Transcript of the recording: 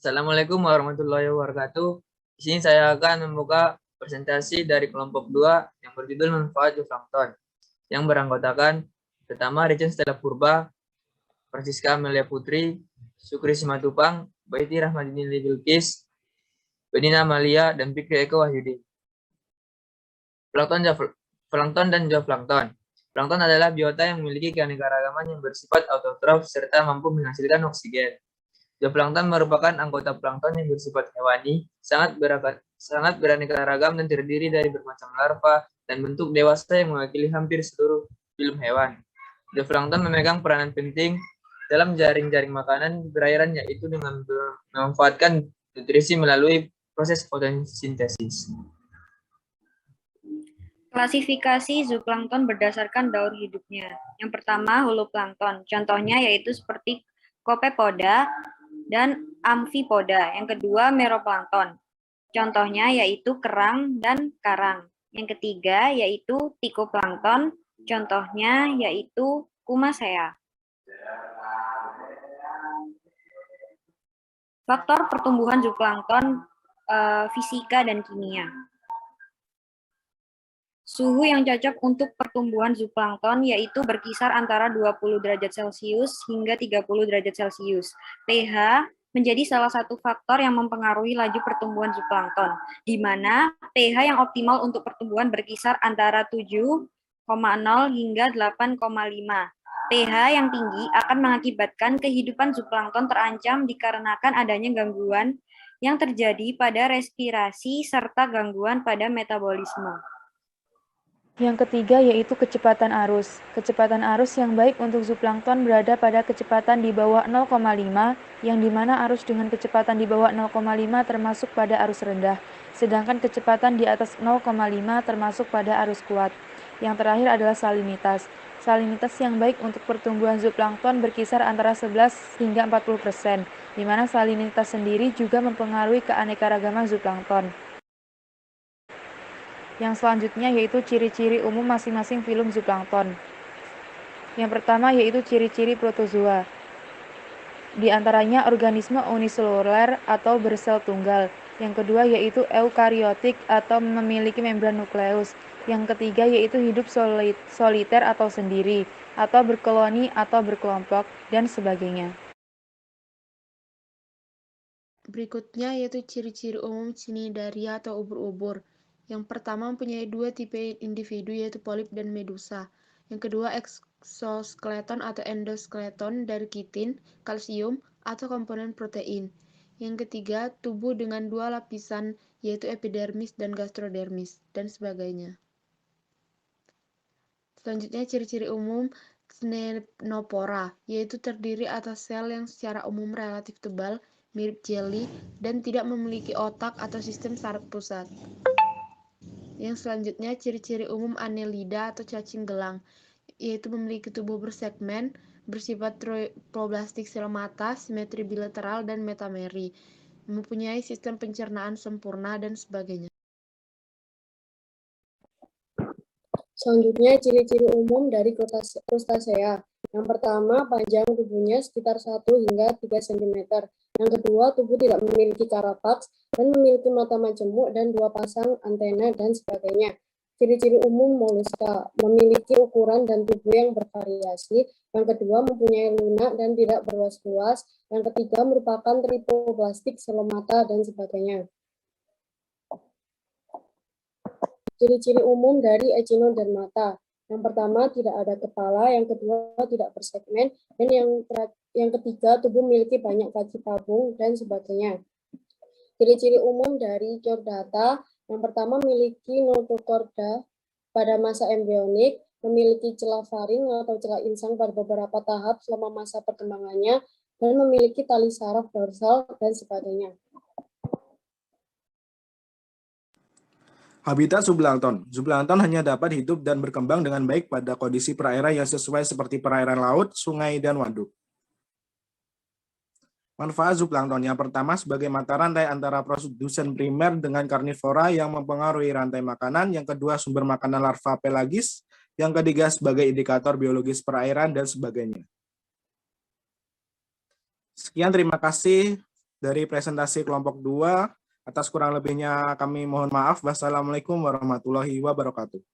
Assalamualaikum warahmatullahi wabarakatuh. Di sini saya akan membuka presentasi dari kelompok 2 yang berjudul Manfaat Zooplankton yang beranggotakan pertama Richen Stella Purba, Francisca Amelia Putri, Sukri Simatupang, Baiti Rahmadini Bilqis, Benina Amalia, dan Fikri Eko Wahyudi. Plankton dan zooplankton. Plankton adalah biota yang memiliki keanekaragaman yang bersifat autotrof serta mampu menghasilkan oksigen. Zooplankton merupakan anggota plankton yang bersifat hewani, sangat beraneka ragam dan terdiri dari bermacam larva dan bentuk dewasa yang mewakili hampir seluruh filum hewan. Zooplankton memegang peranan penting dalam jaring-jaring makanan berairan, yaitu dengan memanfaatkan nutrisi melalui proses fotosintesis. Klasifikasi zooplankton berdasarkan daur hidupnya. Yang pertama, holoplankton. Contohnya yaitu seperti Copepoda dan Amphipoda. Yang kedua, meroplankton. Contohnya yaitu kerang dan karang. Yang ketiga yaitu Phytoplankton. Contohnya yaitu Cumacea. Faktor pertumbuhan zooplankton, fisika dan kimia. Suhu yang cocok untuk pertumbuhan zooplankton yaitu berkisar antara 20 derajat Celcius hingga 30 derajat Celcius. pH menjadi salah satu faktor yang mempengaruhi laju pertumbuhan zooplankton, di mana pH yang optimal untuk pertumbuhan berkisar antara 7,0 hingga 8,5. pH yang tinggi akan mengakibatkan kehidupan zooplankton terancam dikarenakan adanya gangguan yang terjadi pada respirasi serta gangguan pada metabolisme. Yang ketiga yaitu kecepatan arus. Kecepatan arus yang baik untuk zooplankton berada pada kecepatan di bawah 0,5, yang dimana arus dengan kecepatan di bawah 0,5 termasuk pada arus rendah, sedangkan kecepatan di atas 0,5 termasuk pada arus kuat. Yang terakhir adalah salinitas. Salinitas yang baik untuk pertumbuhan zooplankton berkisar antara 11 hingga 40%, di mana salinitas sendiri juga mempengaruhi keanekaragaman zooplankton. Yang selanjutnya yaitu ciri-ciri umum masing-masing filum zooplankton. Yang pertama yaitu ciri-ciri protozoa. Di antaranya organisme uniseluler atau bersel tunggal. Yang kedua yaitu eukariotik atau memiliki membran nukleus. Yang ketiga yaitu hidup soliter atau sendiri, atau berkoloni atau berkelompok, dan sebagainya. Berikutnya yaitu ciri-ciri umum cnidaria atau ubur-ubur. Yang pertama mempunyai dua tipe individu yaitu polip dan medusa. Yang kedua eksoskeleton atau endoskeleton dari kitin, kalsium, atau komponen protein. Yang ketiga tubuh dengan dua lapisan yaitu epidermis dan gastrodermis, dan sebagainya. Selanjutnya ciri-ciri umum Ctenophora, yaitu terdiri atas sel yang secara umum relatif tebal, mirip jeli, dan tidak memiliki otak atau sistem saraf pusat. Yang selanjutnya ciri-ciri umum Annelida atau cacing gelang, yaitu memiliki tubuh bersegmen, bersifat trophoblastik sel mata, simetri bilateral dan metameri, mempunyai sistem pencernaan sempurna, dan sebagainya. Selanjutnya ciri-ciri umum dari krustasea. Yang pertama, panjang tubuhnya sekitar 1 hingga 3 cm. Yang kedua, tubuh tidak memiliki karapaks dan memiliki mata majemuk dan 2 pasang antena, dan sebagainya. Ciri-ciri umum moluska, memiliki ukuran dan tubuh yang bervariasi. Yang kedua, mempunyai lunak dan tidak berluas-luas. Yang ketiga, merupakan tripoblastik sel mata, dan sebagainya. Ciri-ciri umum dari Echinodermata. Yang pertama, tidak ada kepala. Yang kedua, tidak bersegmen. Dan yang ketiga, tubuh memiliki banyak kaki tabung, dan sebagainya. Ciri-ciri umum dari Chordata. Yang pertama, memiliki notochorda pada masa embrionik, memiliki celah faring atau celah insang pada beberapa tahap selama masa perkembangannya, dan memiliki tali saraf dorsal, dan sebagainya. Habitat zooplankton. Zooplankton hanya dapat hidup dan berkembang dengan baik pada kondisi perairan yang sesuai seperti perairan laut, sungai, dan waduk. Manfaat zooplankton yang pertama sebagai mata rantai antara produsen primer dengan karnivora yang mempengaruhi rantai makanan, yang kedua sumber makanan larva pelagis, yang ketiga sebagai indikator biologis perairan, dan sebagainya. Sekian, terima kasih. dari presentasi kelompok 2. Atas kurang lebihnya kami mohon maaf. Wassalamualaikum warahmatullahi wabarakatuh.